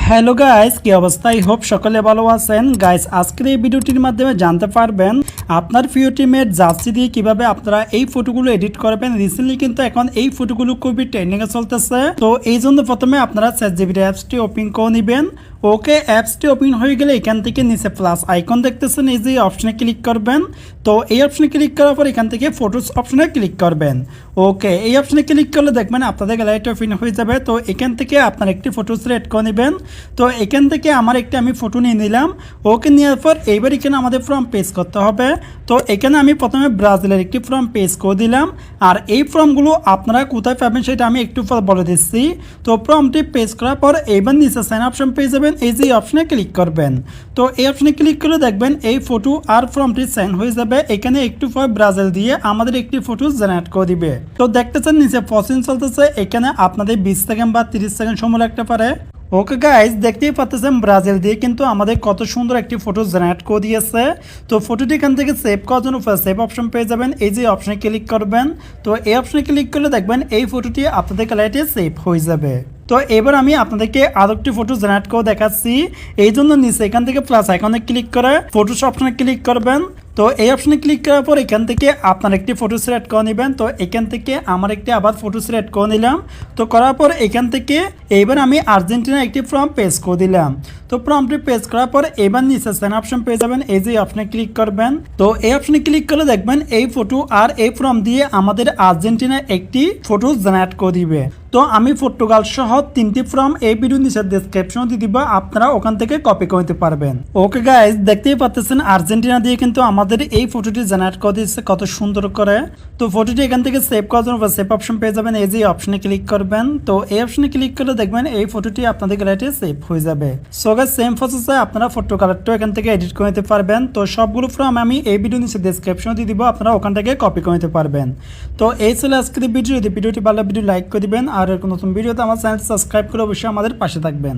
Hello guys, কি অবস্থা? I hope সকলে ভালো আছেন। গাইস, আজকের এই ভিডিওটির মাধ্যমে জানতে পারবেন আপনার প্রিয় টিমের জার্সি দিয়ে কিভাবে আপনারা এই ফটোগুলো এডিট করবেন। রিসেন্টলি কিন্তু এখন এই ফটোগুলো খুবই ট্রেন্ডিংয়ে চলতেছে। তো এই জন্য প্রথমে আপনারা ChatGPT অ্যাপসটি ওপেন করে নেবেন। ওকে, অ্যাপসটি ওপেন হয়ে গেলে এখান থেকে নিচে প্লাস আইকন দেখতেছেন, এই যে অপশনে ক্লিক করবেন। তো এই অপশনে ক্লিক করার পর এখান থেকে ফটোস অপশনে ক্লিক করবেন। ওকে, এই অপশনে ক্লিক করলে দেখবেন আপনাদের গ্যালারিটা ওপেন হয়ে যাবে। তো এখান থেকে আপনার একটি ফটো সিলেক্ট করে নেবেন। তো এখান থেকে আমার একটি আমি ফটো নিয়ে নিলাম। ওকে, নেওয়ার পর এইবার এখানে আমাদের ফর্ম পেজ করতে হবে। তো এখানে আমি প্রথমে ব্রাজিলের একটি ফর্ম পেজ করে দিলাম। আর এই ফর্মগুলো আপনারা কোথায় পাবেন সেটা আমি একটু পর বলে দিচ্ছি। তো ফর্মটি পেজ করার পর এইবার নিচে সাইন অপশন পেয়ে যাবেন, এই যে অপশনে ক্লিক করবেন। তো এই অপশনে ক্লিক করে দেখবেন এই ফটো আর ফর্মটি সাইন হয়ে যাবে। এখানে একটু পর ব্রাজিল দিয়ে আমাদের একটি ফটো জেনারেট করে দিবে। তো দেখতেছেন নিচে প্রসেস চলতেছে। এখানে আপনাদের 20 সেকেন্ড বা 30 সেকেন্ড সময় লাগতে পারে। ওকে গাইজ, দেখতেই পাচ্ছেন ব্রাজিল দিয়ে কিন্তু আমাদের কত সুন্দর একটি ফটো জেনারেট করে দিয়েছে। তো ফটোটি এখান থেকে সেভ করার জন্য সেভ অপশন পেয়ে যাবেন, এই যে অপশনে ক্লিক করবেন। তো এই অপশনে ক্লিক করলে দেখবেন এই ফটোটি আপনাদের গ্যালারিতে সেভ হয়ে যাবে। তো এবার আমি আপনাদেরকে আরো একটি ফটো জেনারেট করে দেখাচ্ছি। এই জন্য নিচে এখান থেকে প্লাস আইকনে ক্লিক করে ফটোস অপশনে ক্লিক করবেন। তো এই অপশনে ক্লিক করার পর এখান থেকে আপনার একটি ফটো সিলেক্ট করে নেবেন। তো এখান থেকে আমার একটি আবার ফটো সিলেক্ট করে নিলাম। তো করার পর এখান থেকে এইবার আমি আর্জেন্টিনা একটি ফর্ম পেজ করে দিলাম। তো ফর্মটি পেজ করার পর এবার নিচে সেন্ড অপশন পেয়ে যাবেন, এই যে অপশনে ক্লিক করবেন। তো এই অপশনে ক্লিক করলে দেখবেন এই ফটো আর এই ফর্ম দিয়ে আমাদের আর্জেন্টিনার একটি ফটো জেনারেট করে দিবে। তো আমি পর্তুগাল সহ 3টি ফর্ম এই ভিডিও নিচে ডেসক্রিপশনে দিয়ে দিব, আপনারা ওখান থেকে কপি করতে পারবেন। ওকে গাইজ, দেখতেই পাচ্ছেন আর্জেন্টিনা দিয়ে কিন্তু আমাদের এই ফটোটি জেনারেট করে দিচ্ছে কত সুন্দর করে। তো ফটোটি এখান থেকে সেভ করার জন্য সেভ অপশন পেয়ে যাবেন, এই যে অপশনে ক্লিক করবেন। তো এই অপশনে ক্লিক করলে দেখবেন এই ফটোটি আপনাদের গ্যালারিতে সেভ হয়ে যাবে। সো গাইজ, সেম প্রসেসে আপনারা ফটো কালারটাও এখান থেকে এডিট করে নিতে পারবেন। তো সবগুলো ফর্ম আমি এই ভিডিও নিচে ডেসক্রিপশনে দিয়ে দিব, আপনারা ওখান থেকে কপি করে নিতে পারবেন। তো এই ছিল আজকের ভিডিও। যদি ভিডিওটি ভালো ভিডিও লাইক করে দিবেন, আর নতুন ভিডিওতে আমার চ্যানেল সাবস্ক্রাইব করে অবশ্যই আমাদের পাশে থাকবেন।